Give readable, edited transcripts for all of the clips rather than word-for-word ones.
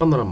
15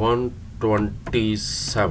127।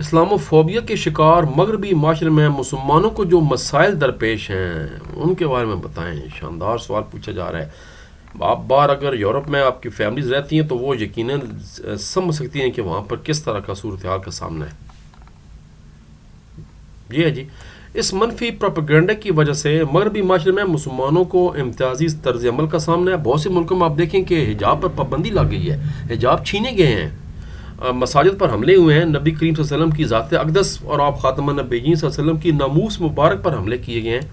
اسلام و فوبیا کے شکار مغربی معاشرے میں مسلمانوں کو جو مسائل درپیش ہیں ان کے بارے میں بتائیں. شاندار سوال پوچھا جا رہا ہے. آپ بار اگر یورپ میں آپ کی فیملیز رہتی ہیں تو وہ یقیناً سمجھ سکتی ہیں کہ وہاں پر کس طرح کا صورتحال کا سامنا ہے. یہ ہے جی. اس منفی پروپیگنڈا کی وجہ سے مغربی معاشرے میں مسلمانوں کو امتیازی طرز عمل کا سامنا ہے. بہت سے ملکوں میں آپ دیکھیں کہ حجاب پر پابندی لگ گئی ہے, حجاب چھینے گئے ہیں, مساجد پر حملے ہوئے ہیں, نبی کریم صلی اللہ علیہ وسلم کی ذات اقدس اور آپ خاتم النبیین صلی اللہ علیہ وسلم کی ناموس مبارک پر حملے کیے گئے ہیں.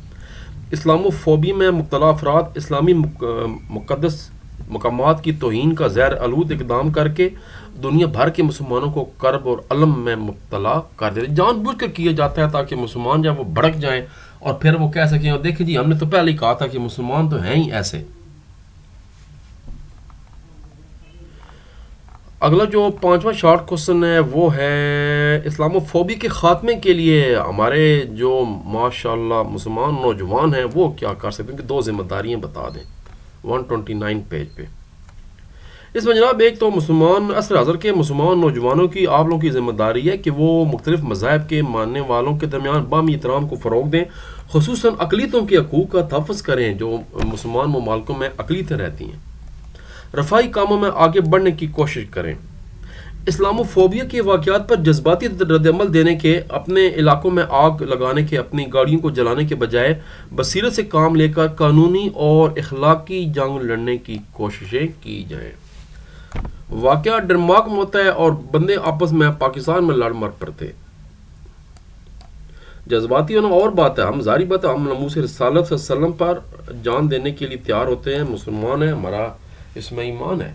اسلام و فوبی میں مبتلا افراد اسلامی مقدس مقامات کی توہین کا زہر آلود اقدام کر کے دنیا بھر کے مسلمانوں کو کرب اور علم میں مبتلا کر دیتے. جان بوجھ کر کیا جاتا ہے تاکہ مسلمان جب وہ بھڑک جائیں اور پھر وہ کہہ سکیں اور دیکھیں جی ہم نے تو پہلے ہی کہا تھا کہ مسلمان تو ہیں ہی ایسے. اگلا جو 5واں شارٹ کوسچن ہے وہ ہے اسلام و فوبی کے خاتمے کے لیے ہمارے جو ماشاءاللہ مسلمان نوجوان ہیں وہ کیا کر سکتے ہیں, کہ 2 ذمہ داریاں بتا دیں 129 پیج پہ. اس میں جناب ایک تو مسلمان عصر حاضر کے مسلمان نوجوانوں کی آپ لوگوں کی ذمہ داری ہے کہ وہ مختلف مذاہب کے ماننے والوں کے درمیان باہمی احترام کو فروغ دیں, خصوصاً اقلیتوں کے حقوق کا تحفظ کریں جو مسلمان ممالکوں میں اقلیتیں رہتی ہیں, رفاہی کاموں میں آگے بڑھنے کی کوشش کریں. اسلام و فوبیا کے واقعات پر جذباتی رد عمل دینے کے, اپنے علاقوں میں آگ لگانے کے, اپنی گاڑیوں کو جلانے کے بجائے بصیرت سے کام لے کر قانونی اور اخلاقی جنگ لڑنے کی کوششیں کی جائیں. واقعہ ڈنمارک میں ہوتا ہے اور بندے آپس میں پاکستان میں لڑ مر پڑتے. جذباتی ہونا اور بات ہے, ہم ظاہری بات ہے ہم ناموس رسالت صلی اللہ علیہ وسلم پر جان دینے کے لیے تیار ہوتے ہیں, مسلمان ہیں, ہمارا اس میں ایمان ہے,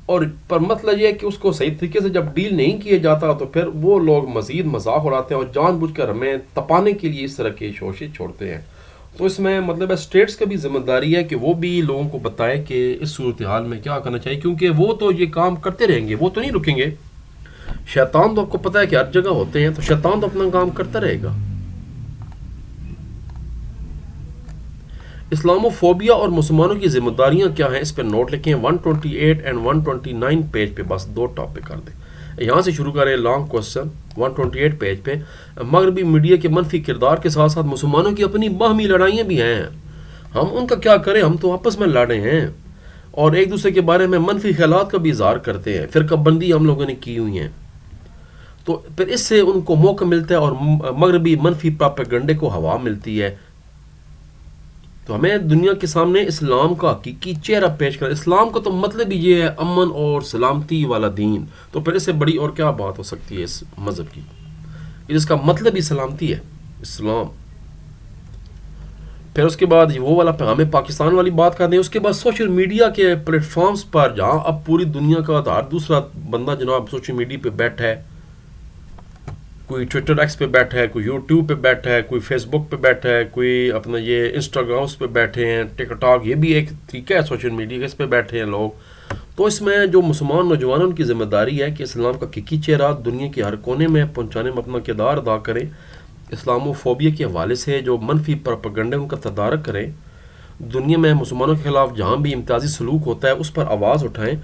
اور پر مسئلہ یہ ہے کہ اس کو صحیح طریقے سے جب ڈیل نہیں کیا جاتا تو پھر وہ لوگ مزید مذاق اڑاتے ہیں اور جان بوجھ کر ہمیں تپانے کے لیے اس طرح کے شوشے چھوڑتے ہیں. تو اس میں مطلب ہے اسٹیٹس کا بھی ذمہ داری ہے کہ وہ بھی لوگوں کو بتائے کہ اس صورتحال میں کیا کرنا چاہیے, کیونکہ وہ تو یہ کام کرتے رہیں گے, وہ تو نہیں رکیں گے. شیطان تو آپ کو پتہ ہے کہ ہر جگہ ہوتے ہیں, تو شیطان تو اپنا کام کرتا رہے گا. اسلام و فوبیا اور مسلمانوں کی ذمہ داریاں کیا ہیں اس پہ نوٹ لکھیں 128 اینڈ 129 پیج پہ, بس 2 ٹاپک کر دیں. یہاں سے شروع کریں لانگ کوسچن 128 پیج پہ. مغربی میڈیا کے منفی کردار کے ساتھ ساتھ مسلمانوں کی اپنی باہمی لڑائیاں بھی ہیں, ہم ان کا کیا کریں, ہم تو آپس میں لڑے ہیں اور ایک دوسرے کے بارے میں منفی خیالات کا بھی اظہار کرتے ہیں, فرقہ بندی ہم لوگوں نے کی ہوئی ہیں. تو پھر اس سے ان کو موقع ملتا ہے اور مغربی منفی پروپیگنڈے کو ہوا ملتی ہے. تو ہمیں دنیا کے سامنے اسلام کا حقیقی چہرہ پیش کرنا. اسلام کا تو مطلب ہی یہ ہے امن اور سلامتی والا دین, تو پھر اس سے بڑی اور کیا بات ہو سکتی ہے اس مذہب کی, اس کا مطلب ہی سلامتی ہے اسلام. پھر اس کے بعد وہ والا پیغام پاکستان والی بات کر دیں. اس کے بعد سوشل میڈیا کے پلیٹ فارمز پر جہاں اب پوری دنیا کا ہر دوسرا بندہ جناب سوشل میڈیا پہ بیٹھا ہے, کوئی ٹویٹر ایکس پہ بیٹھا ہے, کوئی یوٹیوب پہ بیٹھا ہے, کوئی فیس بک پہ بیٹھا ہے, کوئی اپنا یہ انسٹاگرامس پہ بیٹھے ہیں, ٹک ٹاک یہ بھی ایک طریقہ ہے سوشل میڈیا کا, اس پہ بیٹھے ہیں لوگ. تو اس میں جو مسلمان نوجوانوں کی ذمہ داری ہے کہ اسلام کا حقیقی چہرہ دنیا کے ہر کونے میں پہنچانے میں اپنا کردار ادا کریں. اسلام و فوبیا کے حوالے سے جو منفی پروپیگنڈے ان کا تدارک کریں, دنیا میں مسلمانوں کے خلاف جہاں بھی امتیازی سلوک ہوتا ہے اس پر آواز اٹھائیں,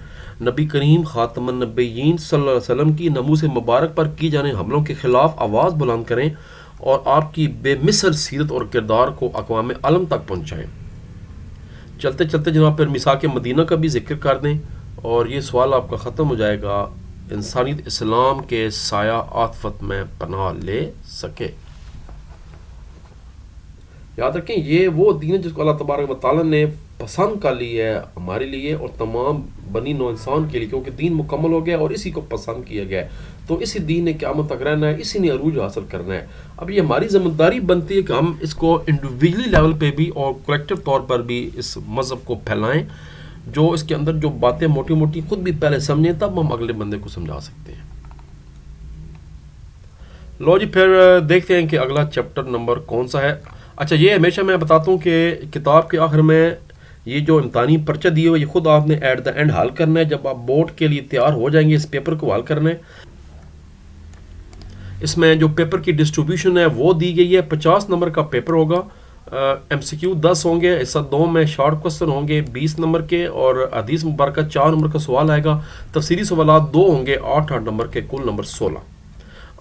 نبی کریم خاتم النبیین صلی اللہ علیہ وسلم کی ناموس مبارک پر کی جانے حملوں کے خلاف آواز بلند کریں اور آپ کی بے مثل سیرت اور کردار کو اقوام عالم تک پہنچائیں. چلتے چلتے جناب پھر میثاق مدینہ کا بھی ذکر کر دیں اور یہ سوال آپ کا ختم ہو جائے گا, انسانیت اسلام کے سایہ عاطفت میں پناہ لے سکے. یاد رکھیں یہ وہ دین ہے جس کو اللہ تبارک و تعالیٰ نے پسند کر لی ہے ہمارے لیے اور تمام بنی نو انسان کے لیے, کیونکہ دین مکمل ہو گیا اور اسی کو پسند کیا گیا ہے. تو اسی دین نے قیامت تک رہنا ہے, اسی نے عروج حاصل کرنا ہے. اب یہ ہماری ذمہ داری بنتی ہے کہ ہم اس کو انڈیویجولی لیول پہ بھی اور کلیکٹیو طور پر بھی اس مذہب کو پھیلائیں, جو اس کے اندر جو باتیں موٹی موٹی خود بھی پہلے سمجھیں تب ہم اگلے بندے کو سمجھا سکتے ہیں. لو جی پھر دیکھتے ہیں کہ اگلا چیپٹر نمبر کون سا ہے. اچھا یہ ہمیشہ میں بتاتا ہوں کہ کتاب کے آخر میں یہ جو امتحانی پرچہ دیے ہوئے یہ خود آپ نے ایٹ دا اینڈ حل کرنا ہے, جب آپ بورڈ کے لیے تیار ہو جائیں گے اس پیپر کو حل کرنا ہے. اس میں جو پیپر کی ڈسٹریبیوشن ہے وہ دی گئی ہے, 50 نمبر کا پیپر ہوگا ایم سی کیو 10 ہوں گے، حصہ 2 میں شارٹ کوسچن ہوں گے 20 نمبر کے، اور حدیث مبارکہ 4 نمبر کا سوال آئے گا، تفسیری سوالات 2 ہوں گے 8 نمبر کے، کل نمبر 16۔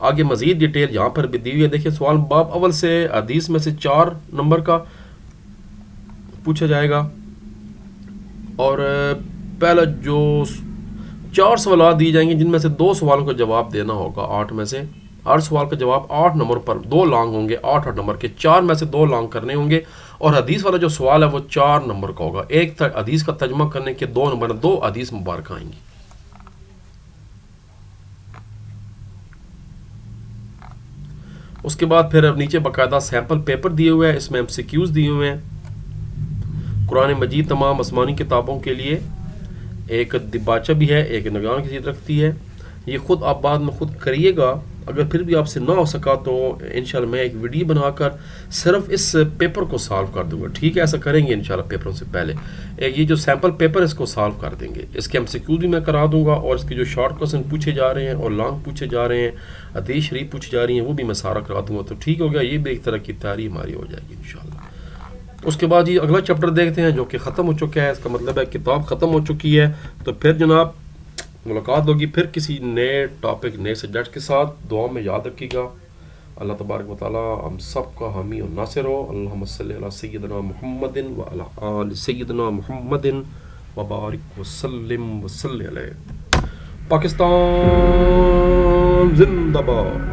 آگے مزید ڈیٹیل یہاں پر بھی دی ہوئی ہے، دیکھیں سوال باب اول سے حدیث میں سے 4 نمبر کا پوچھا جائے گا، اور پہلا جو 4 سوالات دی جائیں گے جن میں سے 2 سوالوں کا جواب دینا ہوگا 8 میں سے، ہر سوال کا جواب 8 نمبر پر، 2 لانگ ہوں گے 8 نمبر کے، 4 میں سے 2 لانگ کرنے ہوں گے، اور حدیث والا جو سوال ہے وہ 4 نمبر کا ہوگا، ایک حدیث کا ترجمہ کرنے کے 2 نمبر، 2 حدیث مبارکہ آئیں گی۔ اس کے بعد پھر نیچے باقاعدہ سیمپل پیپر دیے ہوئے ہیں، اس میں ایم سی کیوز دیے ہوئے ہیں۔ قرآن مجید تمام آسمانی کتابوں کے لیے ایک دباچہ بھی ہے، ایک نگران کی چیز رکھتی ہے، یہ خود آپ بعد میں خود کریے گا، اگر پھر بھی آپ سے نہ ہو سکا تو انشاءاللہ میں ایک ویڈیو بنا کر صرف اس پیپر کو سالو کر دوں گا، ٹھیک ہے، ایسا کریں گے انشاءاللہ پیپروں سے پہلے، ایک یہ جو سیمپل پیپر اس کو سالو کر دیں گے، اس کے ایم سی کیو بھی میں کرا دوں گا، اور اس کے جو شارٹ کوسچن پوچھے جا رہے ہیں اور لانگ پوچھے جا رہے ہیں، حدیث شریف پوچھی جا رہی ہیں، وہ بھی میں سارا کرا دوں گا، تو ٹھیک ہو گیا، یہ بھی ایک طرح کی تیاری ہماری ہو جائے گی انشاءاللہ۔ اس کے بعد یہ اگلا چیپٹر دیکھتے ہیں جو کہ ختم ہو چکا ہے، اس کا مطلب ہے کتاب ختم ہو چکی ہے، تو پھر جناب ملاقات ہوگی پھر کسی نئے ٹاپک نئے سبجیکٹ کے ساتھ، دعا میں یاد رکھیے گا۔ اللہ تبارک و تعالی ہم سب کا حامی و ناصر ہو۔ اللہم صلی علی سیدنا محمد و علی آل سیدنا محمد وبارک وسلم وصلی علیہ۔ پاکستان زندہ باد۔